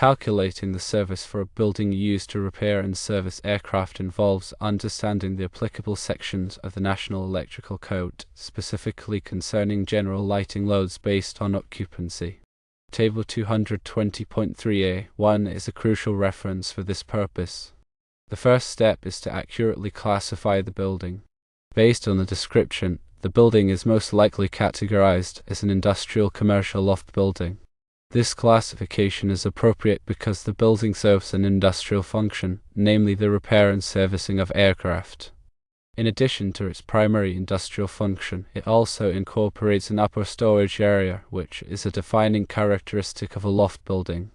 Calculating the service for a building used to repair and service aircraft involves understanding the applicable sections of the National Electrical Code, specifically concerning general lighting loads based on occupancy. Table 220.3a(1) is a crucial reference for this purpose. The first step is to accurately classify the building. Based on the description, the building is most likely categorized as an industrial commercial loft building. This classification is appropriate because the building serves an industrial function, namely the repair and servicing of aircraft. In addition to its primary industrial function, it also incorporates an upper storage area, which is a defining characteristic of a loft building.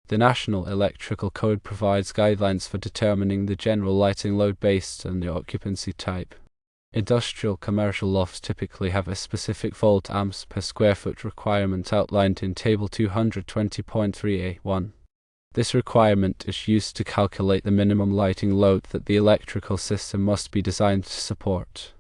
The National Electrical Code provides guidelines for determining the general lighting load based on the occupancy type. Industrial commercial lofts typically have a specific volt amps per square foot requirement outlined in Table 220.3a(1). This requirement is used to calculate the minimum lighting load that the electrical system must be designed to support.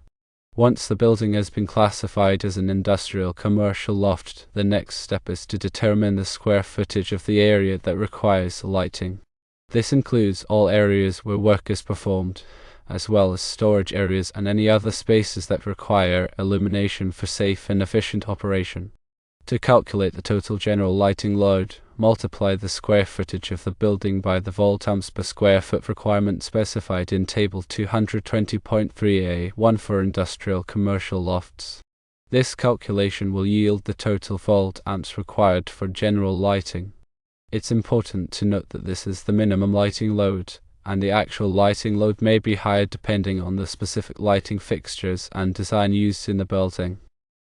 Once the building has been classified as an industrial commercial loft, the next step is to determine the square footage of the area that requires lighting. This includes all areas where work is performed, as well as storage areas and any other spaces that require illumination for safe and efficient operation. To calculate the total general lighting load, multiply the square footage of the building by the volt amps per square foot requirement specified in Table 220.3a(1) for industrial commercial lofts. This calculation will yield the total volt amps required for general lighting. It's important to note that this is the minimum lighting load, and the actual lighting load may be higher depending on the specific lighting fixtures and design used in the building.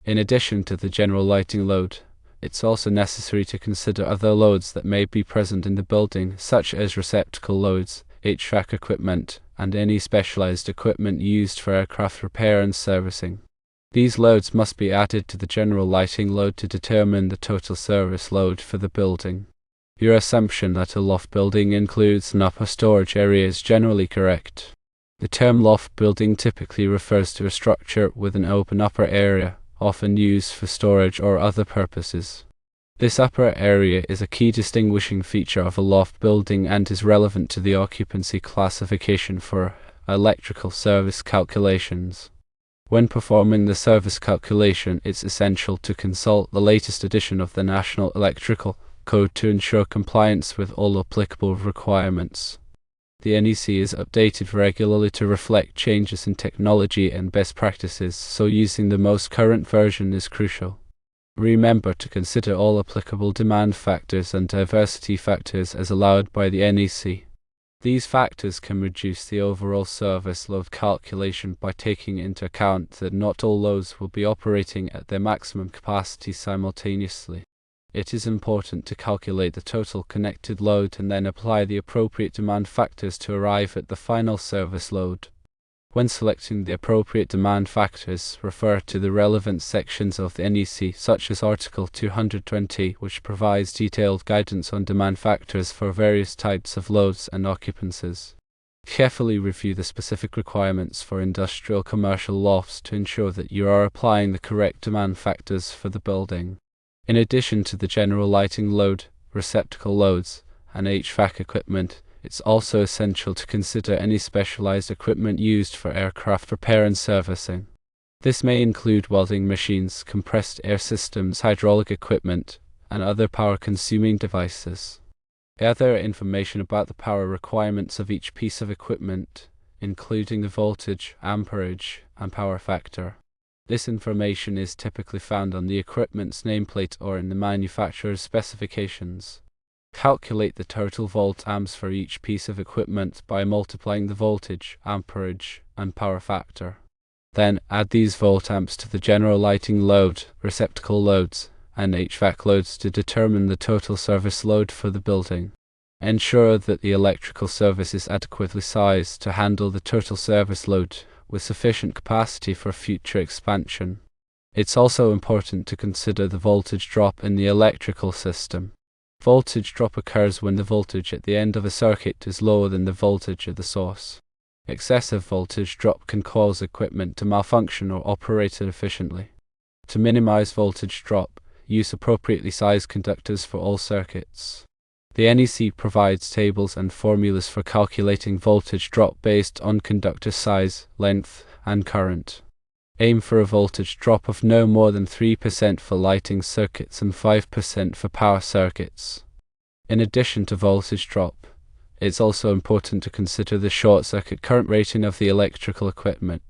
In addition to the general lighting load, it's also necessary to consider other loads that may be present in the building, such as receptacle loads, HVAC equipment, and any specialized equipment used for aircraft repair and servicing. These loads must be added to the general lighting load to determine the total service load for the building. Your assumption that a loft building includes an upper storage area is generally correct. The term loft building typically refers to a structure with an open upper area, often used for storage or other purposes. This upper area is a key distinguishing feature of a loft building and is relevant to the occupancy classification for electrical service calculations. When performing the service calculation, it's essential to consult the latest edition of the National Electrical Code to ensure compliance with all applicable requirements. The NEC is updated regularly to reflect changes in technology and best practices, so using the most current version is crucial. Remember to consider all applicable demand factors and diversity factors as allowed by the NEC. These factors can reduce the overall service load calculation by taking into account that not all loads will be operating at their maximum capacity simultaneously. It is important to calculate the total connected load and then apply the appropriate demand factors to arrive at the final service load. When selecting the appropriate demand factors, refer to the relevant sections of the NEC, such as Article 220, which provides detailed guidance on demand factors for various types of loads and occupancies. Carefully review the specific requirements for industrial commercial lofts to ensure that you are applying the correct demand factors for the building. In addition to the general lighting load, receptacle loads, and HVAC equipment, it's also essential to consider any specialized equipment used for aircraft repair and servicing. This may include welding machines, compressed air systems, hydraulic equipment, and other power-consuming devices. Gather information about the power requirements of each piece of equipment, including the voltage, amperage, and power factor. This information is typically found on the equipment's nameplate or in the manufacturer's specifications. Calculate the total volt amps for each piece of equipment by multiplying the voltage, amperage, and power factor. Then add these volt amps to the general lighting load, receptacle loads, and HVAC loads to determine the total service load for the building. Ensure that the electrical service is adequately sized to handle the total service load, with sufficient capacity for future expansion. It's also important to consider the voltage drop in the electrical system. Voltage drop occurs when the voltage at the end of a circuit is lower than the voltage at the source. Excessive voltage drop can cause equipment to malfunction or operate inefficiently. To minimize voltage drop, use appropriately sized conductors for all circuits. The NEC provides tables and formulas for calculating voltage drop based on conductor size, length, and current. Aim for a voltage drop of no more than 3% for lighting circuits and 5% for power circuits. In addition to voltage drop, it's also important to consider the short circuit current rating of the electrical equipment.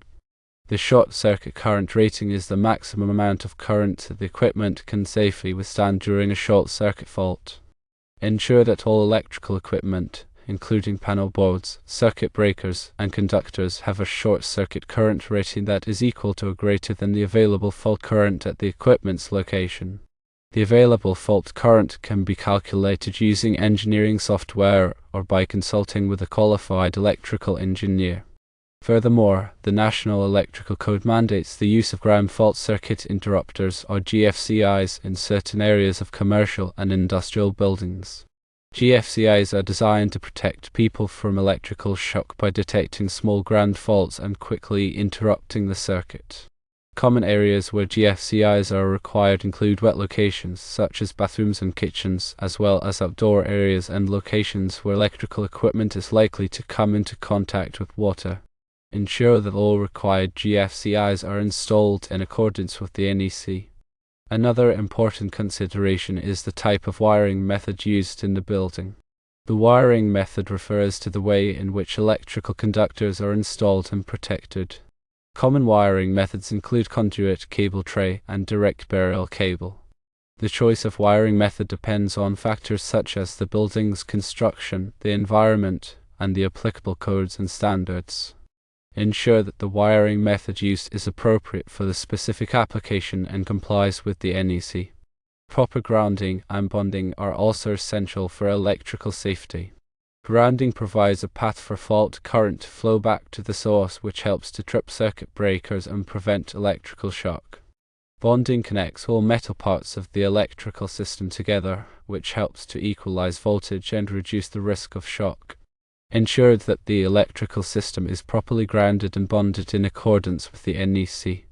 The short circuit current rating is the maximum amount of current the equipment can safely withstand during a short circuit fault. Ensure that all electrical equipment, including panel boards, circuit breakers, and conductors, have a short circuit current rating that is equal to or greater than the available fault current at the equipment's location. The available fault current can be calculated using engineering software or by consulting with a qualified electrical engineer. Furthermore, the National Electrical Code mandates the use of ground fault circuit interrupters or GFCIs in certain areas of commercial and industrial buildings. GFCIs are designed to protect people from electrical shock by detecting small ground faults and quickly interrupting the circuit. Common areas where GFCIs are required include wet locations such as bathrooms and kitchens, as well as outdoor areas and locations where electrical equipment is likely to come into contact with water. Ensure that all required GFCIs are installed in accordance with the NEC. Another important consideration is the type of wiring method used in the building. The wiring method refers to the way in which electrical conductors are installed and protected. Common wiring methods include conduit, cable tray, and direct burial cable. The choice of wiring method depends on factors such as the building's construction, the environment, and the applicable codes and standards. Ensure that the wiring method used is appropriate for the specific application and complies with the NEC. Proper grounding and bonding are also essential for electrical safety. Grounding provides a path for fault current to flow back to the source, which helps to trip circuit breakers and prevent electrical shock. Bonding connects all metal parts of the electrical system together, which helps to equalize voltage and reduce the risk of shock. Ensure that the electrical system is properly grounded and bonded in accordance with the NEC.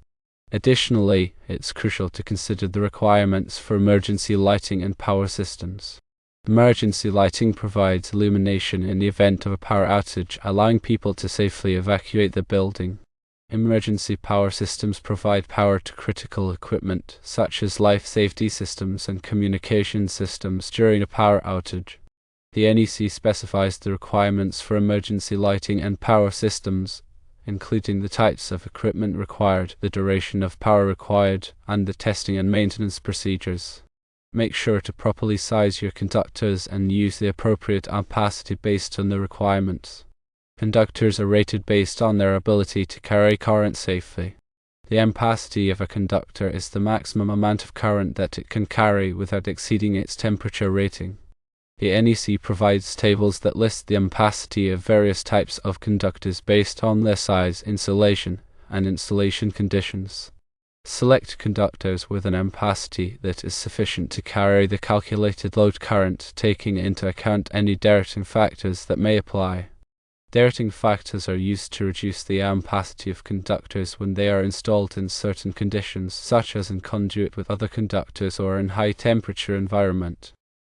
Additionally, it's crucial to consider the requirements for emergency lighting and power systems. Emergency lighting provides illumination in the event of a power outage, allowing people to safely evacuate the building. Emergency power systems provide power to critical equipment, such as life safety systems and communication systems during a power outage. The NEC specifies the requirements for emergency lighting and power systems, including the types of equipment required, the duration of power required, and the testing and maintenance procedures. Make sure to properly size your conductors and use the appropriate ampacity based on the requirements. Conductors are rated based on their ability to carry current safely. The ampacity of a conductor is the maximum amount of current that it can carry without exceeding its temperature rating. The NEC provides tables that list the ampacity of various types of conductors based on their size, insulation, and installation conditions. Select conductors with an ampacity that is sufficient to carry the calculated load current, taking into account any directing factors that may apply. Directing factors are used to reduce the ampacity of conductors when they are installed in certain conditions, such as in conduit with other conductors or in high-temperature environment.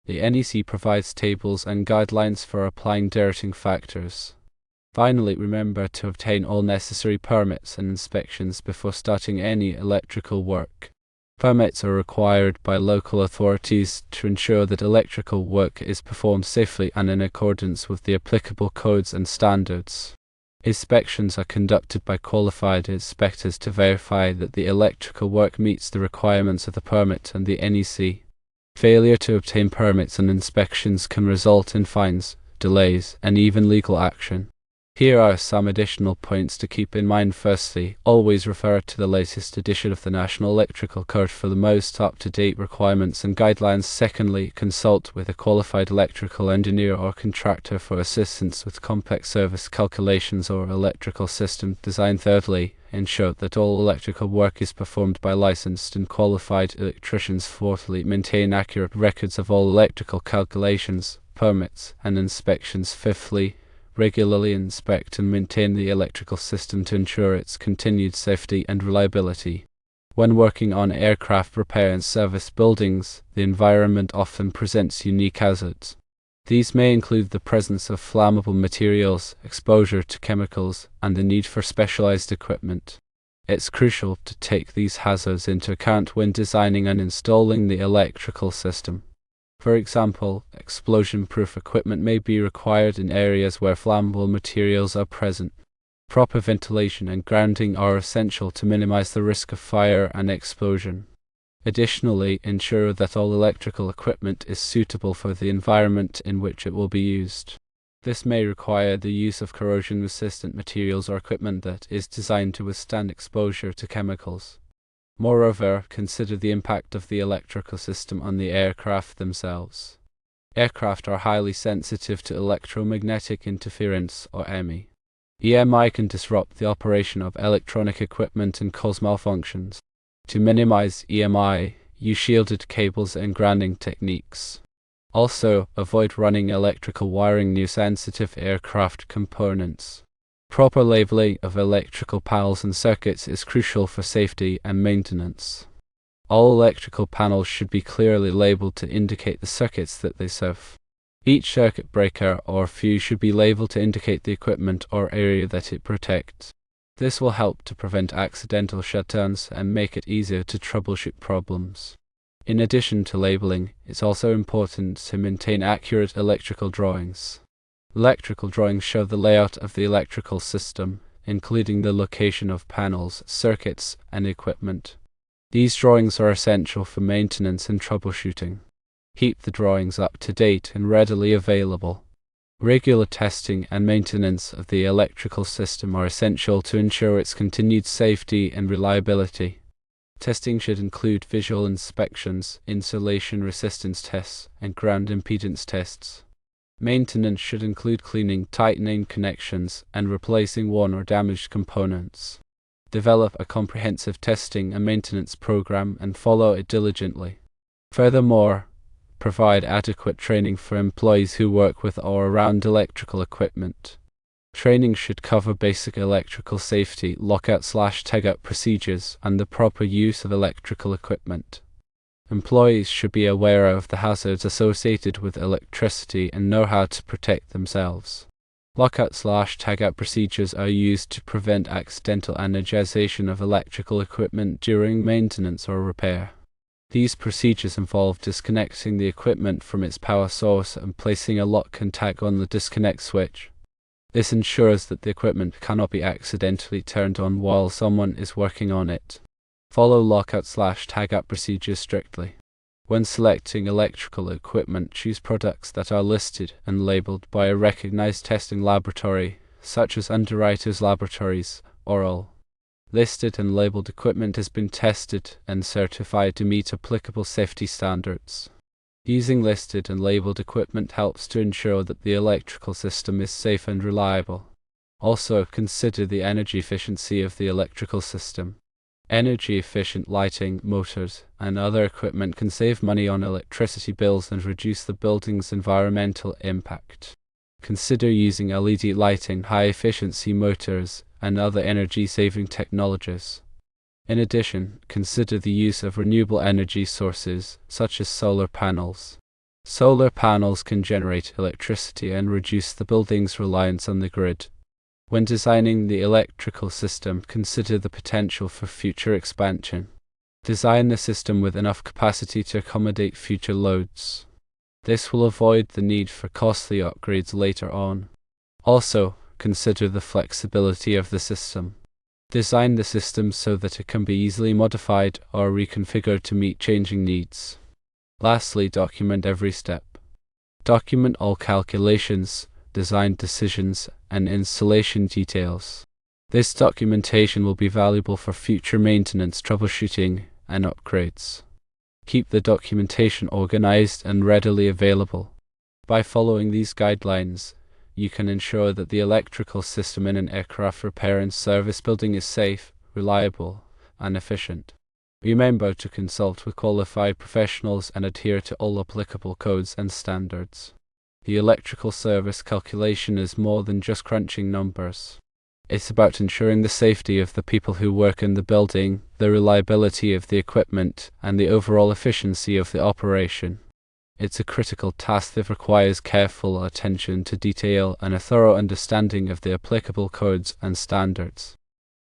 The NEC provides tables and guidelines for applying directing factors. Finally, remember to obtain all necessary permits and inspections before starting any electrical work. Permits are required by local authorities to ensure that electrical work is performed safely and in accordance with the applicable codes and standards. Inspections are conducted by qualified inspectors to verify that the electrical work meets the requirements of the permit and the NEC. Failure to obtain permits and inspections can result in fines, delays, and even legal action. Here are some additional points to keep in mind. Firstly, always refer to the latest edition of the National Electrical Code for the most up-to-date requirements and guidelines. Secondly, consult with a qualified electrical engineer or contractor for assistance with complex service calculations or electrical system design. Thirdly, ensure that all electrical work is performed by licensed and qualified electricians. Fourthly, maintain accurate records of all electrical calculations, permits, and inspections. Fifthly, regularly inspect and maintain the electrical system to ensure its continued safety and reliability. When working on aircraft repair and service buildings, the environment often presents unique hazards. These may include the presence of flammable materials, exposure to chemicals, and the need for specialized equipment. It's crucial to take these hazards into account when designing and installing the electrical system. For example, explosion-proof equipment may be required in areas where flammable materials are present. Proper ventilation and grounding are essential to minimize the risk of fire and explosion. Additionally, ensure that all electrical equipment is suitable for the environment in which it will be used. This may require the use of corrosion-resistant materials or equipment that is designed to withstand exposure to chemicals. Moreover, consider the impact of the electrical system on the aircraft themselves. Aircraft are highly sensitive to electromagnetic interference, or EMI. EMI can disrupt the operation of electronic equipment and cause malfunctions. To minimize EMI, use shielded cables and grounding techniques. Also, avoid running electrical wiring near sensitive aircraft components. Proper labeling of electrical panels and circuits is crucial for safety and maintenance. All electrical panels should be clearly labeled to indicate the circuits that they serve. Each circuit breaker or fuse should be labeled to indicate the equipment or area that it protects. This will help to prevent accidental shutdowns and make it easier to troubleshoot problems. In addition to labeling, it's also important to maintain accurate electrical drawings. Electrical drawings show the layout of the electrical system, including the location of panels, circuits, and equipment. These drawings are essential for maintenance and troubleshooting. Keep the drawings up to date and readily available. Regular testing and maintenance of the electrical system are essential to ensure its continued safety and reliability. Testing should include visual inspections, insulation resistance tests, and ground impedance tests. Maintenance should include cleaning, tightening connections, and replacing worn or damaged components. Develop a comprehensive testing and maintenance program and follow it diligently. Furthermore, provide adequate training for employees who work with or around electrical equipment. Training should cover basic electrical safety, lockout/tagout procedures, and the proper use of electrical equipment. Employees should be aware of the hazards associated with electricity and know how to protect themselves. Lockout/tagout procedures are used to prevent accidental energization of electrical equipment during maintenance or repair. These procedures involve disconnecting the equipment from its power source and placing a lock and tag on the disconnect switch. This ensures that the equipment cannot be accidentally turned on while someone is working on it. Follow lockout/tagout procedures strictly. When selecting electrical equipment, choose products that are listed and labeled by a recognized testing laboratory, such as Underwriters Laboratories or all. Listed and labeled equipment has been tested and certified to meet applicable safety standards. Using listed and labeled equipment helps to ensure that the electrical system is safe and reliable. Also, consider the energy efficiency of the electrical system. Energy-efficient lighting, motors, and other equipment can save money on electricity bills and reduce the building's environmental impact. Consider using LED lighting, high-efficiency motors, and other energy-saving technologies. In addition, consider the use of renewable energy sources, such as solar panels. Solar panels can generate electricity and reduce the building's reliance on the grid. When designing the electrical system, consider the potential for future expansion. Design the system with enough capacity to accommodate future loads. This will avoid the need for costly upgrades later on. Also, consider the flexibility of the system. Design the system so that it can be easily modified or reconfigured to meet changing needs. Lastly, document every step. Document all calculations, design decisions, and installation details. This documentation will be valuable for future maintenance, troubleshooting, and upgrades. Keep the documentation organized and readily available. By following these guidelines, you can ensure that the electrical system in an aircraft repair and service building is safe, reliable, and efficient. Remember to consult with qualified professionals and adhere to all applicable codes and standards. The electrical service calculation is more than just crunching numbers. It's about ensuring the safety of the people who work in the building, the reliability of the equipment, and the overall efficiency of the operation. It's a critical task that requires careful attention to detail and a thorough understanding of the applicable codes and standards.